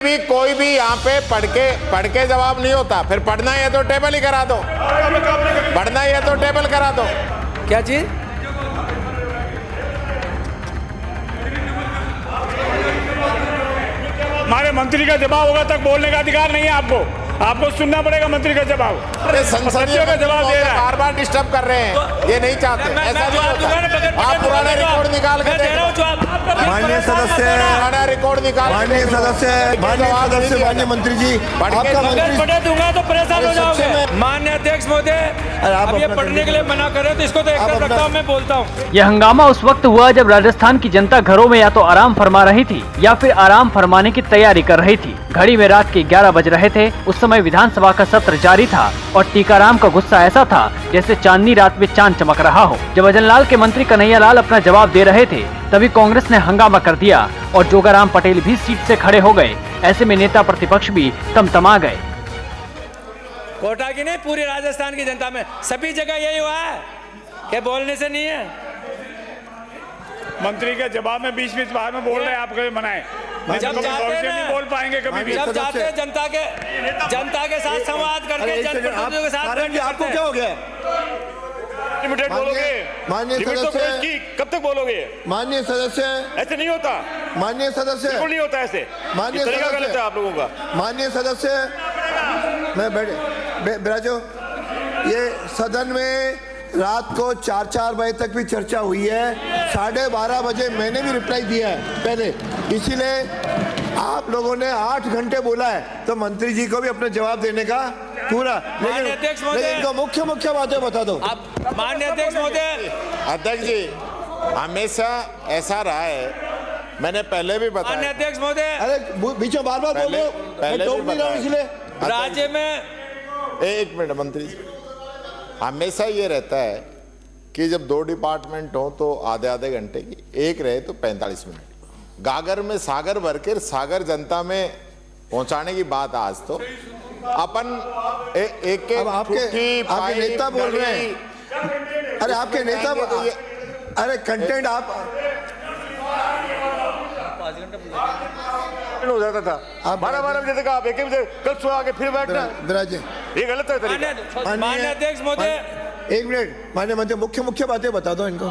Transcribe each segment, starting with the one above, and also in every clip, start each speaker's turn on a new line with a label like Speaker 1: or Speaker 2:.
Speaker 1: भी कोई भी यहाँ पे पढ़ के जवाब नहीं होता। फिर पढ़ना है तो टेबल ही करा दो, पढ़ना है तो टेबल करा दो।
Speaker 2: क्या चीज?
Speaker 3: हमारे मंत्री का जवाब होगा तक बोलने का अधिकार नहीं है आपको। आपको सुनना पड़ेगा मंत्री का जवाब।
Speaker 1: अरे संसदीय
Speaker 3: का जवाब दे रहा है,
Speaker 1: बार बार डिस्टर्ब कर रहे हैं, ये नहीं चाहते। ऐसा नहीं होता। आप पुराना रिकॉर्ड निकाल के देखो।
Speaker 4: माननीय सदस्य,
Speaker 1: पुराना रिकॉर्ड निकाल,
Speaker 4: माननीय सदस्य, माननीय मंत्री जी, आपका मंत्री
Speaker 2: पढ़े दूंगा तो परेशान हो जाओगे। माननीय अध्यक्ष महोदय, अब ये पढ़ने के लिए मना कर रहे हो तो इसको तो एक तरफ रखता हूँ, मैं बोलता हूँ।
Speaker 5: यह हंगामा उस वक्त हुआ जब राजस्थान की जनता घरों में या तो आराम फरमा रही थी या फिर आराम फरमाने की तैयारी कर रही थी। घड़ी में रात के 11 बज रहे थे। उस समय विधानसभा का सत्र जारी था और टीकाराम का गुस्सा ऐसा था जैसे चांदनी रात में चांद चमक रहा हो। जब भजनलाल के मंत्री कन्हैयालाल अपना जवाब दे रहे थे तभी कांग्रेस ने हंगामा कर दिया और जोगाराम पटेल भी सीट से खड़े हो गए। ऐसे में नेता प्रतिपक्ष भी तमतमा गए।
Speaker 2: कोटा की नहीं, पूरी राजस्थान की जनता में सभी जगह यही हुआ है कि बोलने से नहीं है।
Speaker 3: मंत्री के जवाब में बीच बाहर में बोल रहे हैं, आप कभी मनाए
Speaker 2: जब जाते हैं
Speaker 3: नहीं बोल पाएंगे कभी भी।
Speaker 2: जब जाते हैं जनता के साथ संवाद करके जनप्रतिनिधियों के साथ।
Speaker 4: आपको क्या हो गया?
Speaker 3: लिमिटेड बोलोगे,
Speaker 4: माननीय
Speaker 3: लिमिट तो
Speaker 4: सदस्य,
Speaker 3: पेश की, कब तक बोलोगे?
Speaker 4: माननीय सदस्य,
Speaker 3: ऐसे नहीं होता,
Speaker 4: माननीय सदस्य,
Speaker 3: बिल्कुल नहीं होता ऐसे।
Speaker 4: माननीय
Speaker 3: तरीका
Speaker 4: सदस्य,
Speaker 3: गलत है आप लोगों का।
Speaker 4: माननीय सदस्य, मैं बिराजो, ये सदन में रात को 4-4 बजे तक भी चर्चा हुई है। 12:30 बजे मैंने भी रिप्लाई दिया है पहले, इसीलिए आप लोगों ने 8 घंटे बोला है तो मंत्री जी को भी अपने जवाब देने का पूरा। लेकिन इनको मुख्य बातें बता दो।
Speaker 2: आप माननीय अध्यक्ष महोदय,
Speaker 1: अध्यक्ष जी हमेशा ऐसा रहा है, मैंने पहले भी बताया।
Speaker 2: माननीय अध्यक्ष महोदय,
Speaker 4: अरे बीच में बार-बार बोल रहे हो, मैं टोक नहीं रहा हूं इसलिए।
Speaker 2: राज्य में
Speaker 1: एक मिनट मंत्री जी, हमेशा ये रहता है कि जब 2 डिपार्टमेंट हो तो आधे घंटे की, एक रहे तो 45 मिनट। गागर में सागर भरकर सागर जनता में पहुंचाने की बात। आज तो अपन एक
Speaker 4: आपके नेता बोल रहे हैं। अरे आपके नेता, अरे कंटेंट आप
Speaker 3: हो जाता था 12 बजे तक, आप एक बजे कल सुबह आके फिर बैठना, ये गलत है तरीका।
Speaker 2: माननीय अध्यक्ष महोदय,
Speaker 4: एक मिनट, माननीय मंत्री, मुख्य बातें बता दो इनको।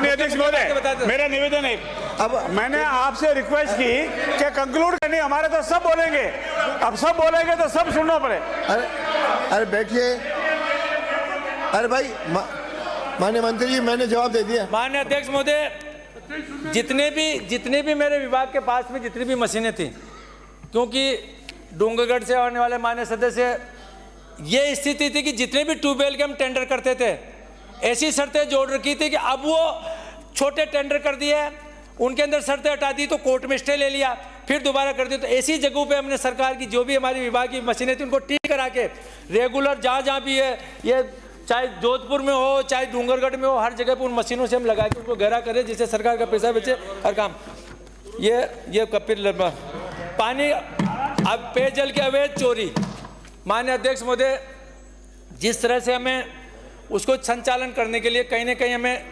Speaker 3: अध्यक्ष महोदय, मेरा निवेदन है, अब मैंने आपसे रिक्वेस्ट की कि कंक्लूड करनी, हमारे तो सब बोलेंगे, अब सब बोलेंगे तो सब सुनना पड़े।
Speaker 4: अरे बैठिए। अरे भाई माननीय मंत्री जी, मैंने जवाब दे दिया।
Speaker 2: माननीय अध्यक्ष महोदय, जितने भी मेरे विभाग के पास में जितनी भी मशीनें थी, क्योंकि डूंगरगढ़ से आने वाले माननीय सदस्य, ये स्थिति थी कि जितने भी ट्यूबवेल के हम टेंडर करते थे, ऐसी शर्तें जोड़ रखी थी कि अब वो छोटे टेंडर कर दिए, उनके अंदर शर्तें हटा दी तो कोर्ट में स्टे ले लिया, फिर दोबारा कर दी। तो ऐसी जगहों पे हमने सरकार की जो भी हमारी विभाग की मशीनें थी उनको ठीक करा के रेगुलर जहाँ भी है, ये चाहे जोधपुर में हो चाहे डूंगरगढ़ में हो, हर जगह पे उन मशीनों से हम लगा के उनको गहरा करें जिससे सरकार का पैसा बचे हर काम। ये कपिल पानी, अब पेयजल की अवैध चोरी, माननीय अध्यक्ष महोदय, जिस तरह से हमें उसको संचालन करने के लिए कहीं ना कहीं हमें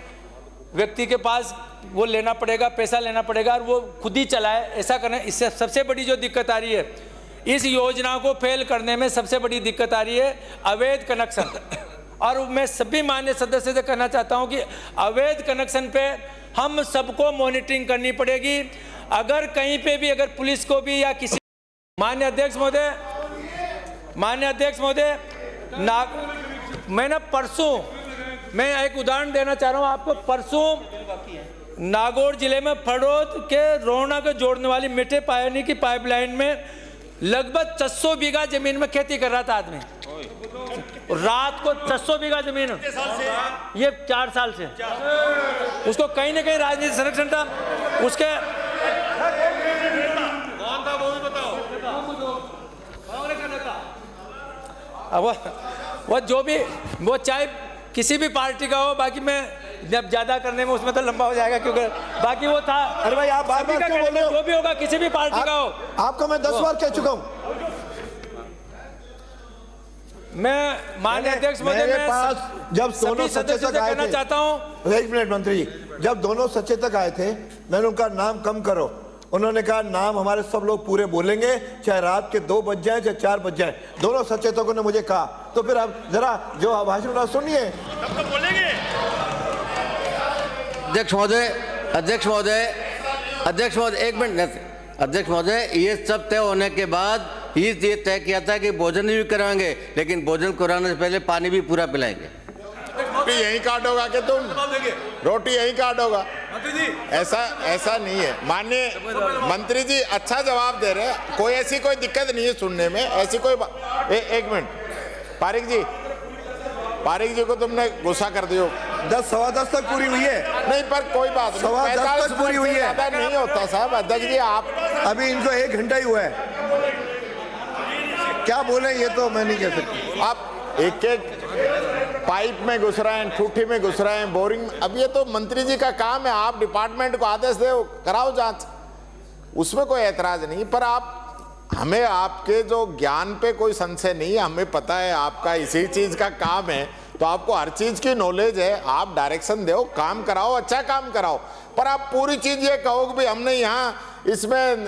Speaker 2: व्यक्ति के पास वो लेना पड़ेगा, पैसा लेना पड़ेगा और वो खुद ही चलाए, ऐसा करना। इससे सबसे बड़ी जो दिक्कत आ रही है, इस योजना को फेल करने में सबसे बड़ी दिक्कत आ रही है अवैध कनेक्शन। और मैं सभी माननीय सदस्य से कहना चाहता हूं कि अवैध कनेक्शन पे हम सबको मॉनिटरिंग करनी पड़ेगी। अगर कहीं पे भी, अगर पुलिस को भी या किसी, माननीय अध्यक्ष महोदय, मैं परसों, मैं एक उदाहरण देना चाह रहा हूं आपको। परसों नागौर जिले में फड़ौद के रोहना को जोड़ने वाली मीठे पानी की पाइपलाइन में लगभग 600 बीघा जमीन में खेती कर रहा था आदमी, रात को 600 बीघा जमीन, ये 4 साल से। उसको कहीं ना कहीं राजनीतिक संरक्षण था उसके। कौन था वो भी बताओ। वो जो भी, वो चाहे किसी भी पार्टी का हो, बाकी मैं जब ज्यादा करने में उसमें तो लंबा हो जाएगा, क्योंकि बाकी वो था।
Speaker 4: अरे भाई आप बार-बार क्यों बोल रहे हो?
Speaker 2: जो भी होगा किसी भी पार्टी का हो।
Speaker 4: आपको मैं 10 बार कह चुका हूं।
Speaker 2: मैं माननीय अध्यक्ष महोदय,
Speaker 4: मेरे पास जब दोनों सचेतक आए थे,
Speaker 2: चाहता हूं,
Speaker 4: एक मिनट मंत्री जी, जब दोनों सचेतक आए थे, मैंने उनका नाम कम करो, उन्होंने कहा नाम हमारे सब लोग पूरे बोलेंगे, चाहे रात के 2 बज जाए चाहे 4 बज जाए। दोनों सचेतकों ने मुझे कहा। तो फिर आप जरा जो भाषण रहा सुनिए।
Speaker 6: अध्यक्ष महोदय, अध्यक्ष महोदय, अध्यक्ष महोदय, एक मिनट। अध्यक्ष महोदय, ये सब तय होने के बाद ही ये तय किया था कि भोजन भी कराएंगे, लेकिन भोजन कराने से पहले पानी भी पूरा पिलाएंगे।
Speaker 1: रोटी यहीं काटोगा कि तुम रोटी यहीं काटोगा? ऐसा नहीं है। माननीय मंत्री जी अच्छा जवाब दे रहे हैं, कोई ऐसी कोई दिक्कत नहीं है सुनने में, ऐसी कोई एक मिनट पारिक जी को तुमने गुस्सा कर दियो।
Speaker 4: 10 सवा 10 तक पूरी हुई है।
Speaker 1: नहीं पर कोई बात नहीं,
Speaker 4: सवा 10 तक पूरी हुई है।
Speaker 1: ज्यादा नहीं होता साहब। अध्यक्ष जी आप
Speaker 4: अभी इनको 1 घंटा ही हुआ है। क्या बोले ये तो मैं नहीं कह सकता।
Speaker 1: आप एक पाइप में घुस रहे हैं, ठूठी में घुस रहे हैं, बोरिंग में। अब ये तो मंत्री जी का काम है, आप डिपार्टमेंट को आदेश दो, कराओ जांच, उसमें कोई ऐतराज नहीं। पर आप हमें आपके जो ज्ञान पे कोई संशय नहीं है, हमें पता है आपका इसी चीज का काम है, तो आपको हर चीज की नॉलेज है। आप डायरेक्शन दो, काम कराओ, अच्छा काम कराओ। पर आप पूरी चीज ये कहो कि हमने यहाँ इसमें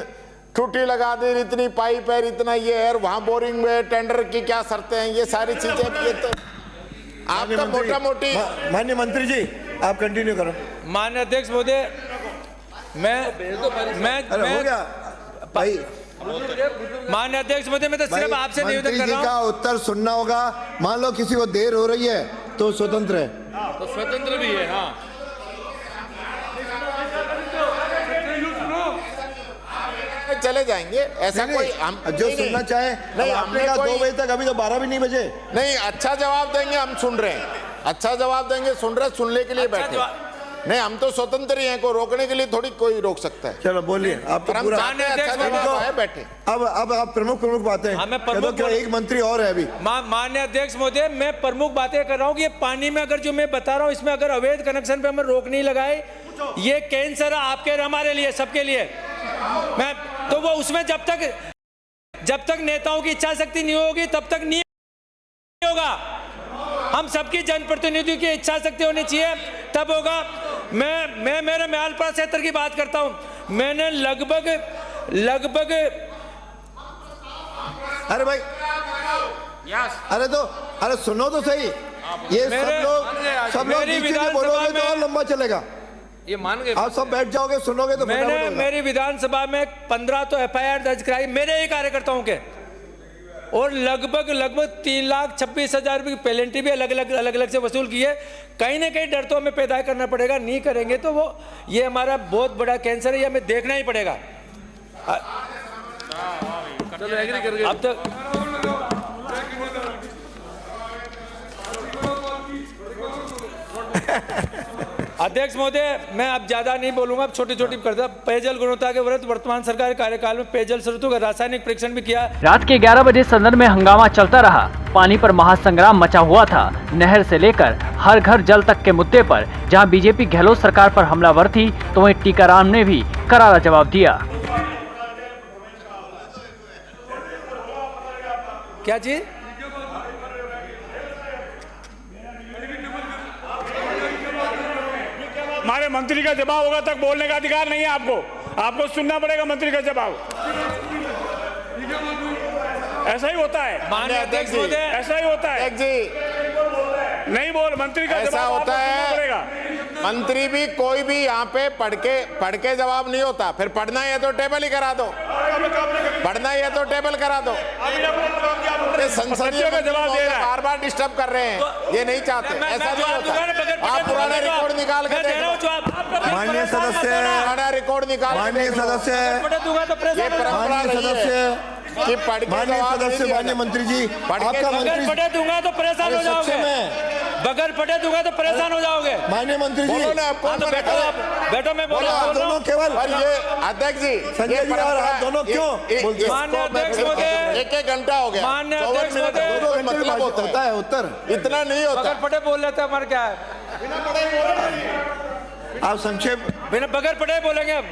Speaker 1: टूटी लगा दी, इतनी पाइप है, इतना ये है, वहां बोरिंग में टेंडर की क्या शर्तें हैं, ये सारी चीजें, ये तो आपका मोटा मोटी।
Speaker 4: माननीय मंत्री जी आप कंटिन्यू करो।
Speaker 2: माननीय अध्यक्ष महोदय, मैं
Speaker 4: हो गया भाई।
Speaker 2: माननीय अध्यक्ष महोदय, मैं तो सिर्फ आपसे निवेदन कर
Speaker 4: मंत्री जी
Speaker 2: रहा
Speaker 4: का
Speaker 2: हूँ।
Speaker 4: उत्तर सुनना होगा। मान लो किसी को देर हो रही है तो स्वतंत्र है,
Speaker 2: तो स्वतंत्र भी है। हाँ,
Speaker 1: चले जाएंगे, ऐसा
Speaker 4: नहीं,
Speaker 1: कोई हम
Speaker 4: जो
Speaker 1: नहीं,
Speaker 4: सुनना चाहे।
Speaker 1: नहीं,
Speaker 4: आपने
Speaker 1: हमने
Speaker 4: कहा 2
Speaker 1: कोई
Speaker 4: बजे तक, अभी तो 12 भी नहीं बजे।
Speaker 1: नहीं, अच्छा जवाब देंगे, हम सुन रहे हैं। अच्छा जवाब देंगे, सुन रहे, सुनने के लिए बैठे। नहीं, हम तो स्वतंत्र ही हैं, को रोकने के लिए थोड़ी कोई रोक सकता है।
Speaker 4: चलो बोलिए आप तो
Speaker 1: पर हम
Speaker 4: पूरा।
Speaker 1: चाहते हैं अच्छा जवाब आए, बैठे।
Speaker 4: अब आप प्रमुख बातें।
Speaker 2: हाँ, मैं प्रमुख
Speaker 4: क्या एक मंत्री और है अभी।
Speaker 2: माननीय अध्यक्ष महोदय, मैं प्रमुख बातें कर रहा हूँ कि ये पानी में अगर जो मैं बता रहा हूँ, इसमें अगर अवैध कनेक्शन पे हमें रोक नहीं लगाए, ये कैंसर है आपके और हमारे लिए, सबके लिए। मैं तो वो उसमें जब तक नेताओं की इच्छा शक्ति नहीं होगी तब तक नहीं होगा। हम सबकी जनप्रतिनिधियों की इच्छा शक्ति होनी चाहिए, तब होगा। मैं मेरे म्यालपाड़ा क्षेत्र की बात करता हूं। मैंने लगभग
Speaker 4: अरे भाई, अरे सुनो तो सही। ये सब लोग नीचे से बोलोगे तो और लंबा चलेगा।
Speaker 2: ये मान गए,
Speaker 4: आप सब बैठ जाओगे, सुनोगे तो
Speaker 2: मैंने
Speaker 4: फटाफट होगा।
Speaker 2: मेरी विधानसभा में 15 तो FIR दर्ज कराई मेरे ही कार्यकर्ताओं के, और लगभग 3,26,000 रुपये की पेनल्टी भी अलग अलग से वसूल की है। कहीं ना कहीं डर तो हमें पैदा करना पड़ेगा, नहीं करेंगे तो वो ये हमारा बहुत बड़ा कैंसर है, ये हमें देखना ही पड़ेगा। चलो एग्री कर गए। अब तक अध्यक्ष महोदय, मैं अब ज्यादा नहीं बोलूंगा, अब छोटी छोटी करता। पेयजल गुणवत्ता के विरुद्ध वर्तमान सरकार कार्यकाल में पेयजल स्रोतों का रासायनिक परीक्षण भी किया।
Speaker 5: रात के 11 बजे सदन में हंगामा चलता रहा। पानी पर महासंग्राम मचा हुआ था। नहर से लेकर हर घर जल तक के मुद्दे पर जहां बीजेपी गहलोत सरकार पर हमलावर थी, तो वहीं टीकाराम ने भी करारा जवाब दिया।
Speaker 2: क्या चीज?
Speaker 3: हमारे मंत्री का जवाब होगा तक बोलने का अधिकार नहीं है आपको सुनना पड़ेगा मंत्री का जवाब। ऐसा ही होता है
Speaker 2: माननीय अध्यक्ष महोदय,
Speaker 3: ऐसा ही होता है
Speaker 1: जी,
Speaker 3: नहीं बोल मंत्री का
Speaker 1: ऐसा
Speaker 3: जवाब
Speaker 1: होता
Speaker 3: आपको सुनना
Speaker 1: है।
Speaker 3: पड़ेगा।
Speaker 1: मंत्री भी कोई भी यहाँ पे पढ़ के जवाब नहीं होता। फिर पढ़ना है तो टेबल ही करा दो, पढ़ना है तो टेबल करा दो। ये संसदीय
Speaker 3: का जवाब दे रहा है।
Speaker 1: बार डिस्टर्ब कर रहे हैं, ये नहीं चाहते, ऐसा नहीं होता। आप पुराना रिकॉर्ड निकाल के देखो,
Speaker 4: माननीय सदस्य,
Speaker 1: पुराना रिकॉर्ड निकाल के
Speaker 4: माननीय
Speaker 1: देखो।
Speaker 4: सदस्य,
Speaker 1: ये परंपरा
Speaker 4: माननीय
Speaker 1: रही है
Speaker 4: सदस्य,
Speaker 1: कि पढ़ के
Speaker 4: माननीय
Speaker 1: जवाब नहीं
Speaker 4: सदस्य,
Speaker 1: दिया
Speaker 4: माननीय
Speaker 1: जाता।
Speaker 4: मंत्री जी,
Speaker 1: पढ़ के
Speaker 4: आपका
Speaker 2: बगैर
Speaker 4: मंत्री
Speaker 2: पढ़े दूंगा तो परेशान हो जाओगे। बगैर पढ़े दूंगा तो परेशान हो जाओगे।
Speaker 4: माननीय मंत्री जी,
Speaker 1: बोलो ना, आप कौन
Speaker 2: तो
Speaker 1: सा
Speaker 2: बैठो, आप बैठो, मैं बोल रहा
Speaker 4: आप
Speaker 2: हूं।
Speaker 4: दोनों केवल
Speaker 1: और ये अध्यक्ष जी,
Speaker 4: संजय
Speaker 1: ये
Speaker 4: जी और
Speaker 1: परंपरा-
Speaker 4: आप दोनों क्यों बोलते हैं?
Speaker 2: माननीय अध्यक्ष महोदय,
Speaker 1: एक घंटा हो गया,
Speaker 2: माननीय
Speaker 1: 54
Speaker 2: अध्यक्ष
Speaker 1: मिनट,
Speaker 2: महोदय,
Speaker 1: 2 घंटे मतलब
Speaker 4: होता है उत्तर।
Speaker 1: इतना नहीं होता।
Speaker 2: बगैर पढ़े बोल लेते हमारे क्या है,
Speaker 4: आप संक्षेप।
Speaker 2: बिना बगैर पढ़े बोलेंगे अब।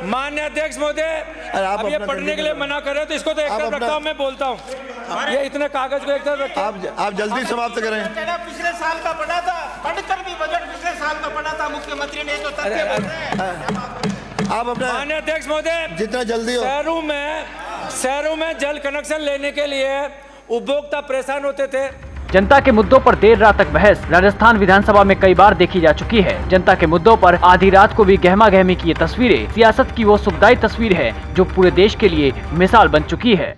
Speaker 2: माननीय अध्यक्ष महोदय,
Speaker 4: आप
Speaker 2: अब ये
Speaker 4: अपना
Speaker 2: पढ़ने के लिए मना कर रहे हो तो इसको तो एक
Speaker 4: आप
Speaker 2: तरफ
Speaker 4: अपना-
Speaker 2: रखता हूँ, मैं बोलता हूँ। ये इतने कागज को एक तरफ रखिए।
Speaker 4: आप जल्दी समाप्त करें।
Speaker 7: पिछले साल का पढ़ा था, पढ़कर भी बजट पिछले साल का पढ़ा था, मुख्यमंत्री ने जो तथ्य बोल रहे हैं।
Speaker 4: आप अपने
Speaker 2: माननीय अध्यक्ष महोदय,
Speaker 4: जितना जल्दी हो।
Speaker 2: शहरों में जल कनेक्शन लेने के लिए उपभोक्ता परेशान होते थे।
Speaker 5: जनता के मुद्दों पर देर रात तक बहस राजस्थान विधानसभा में कई बार देखी जा चुकी है। जनता के मुद्दों पर आधी रात को भी गहमा गहमी की ये तस्वीरें सियासत की वो सुखदायी तस्वीर है जो पूरे देश के लिए मिसाल बन चुकी है।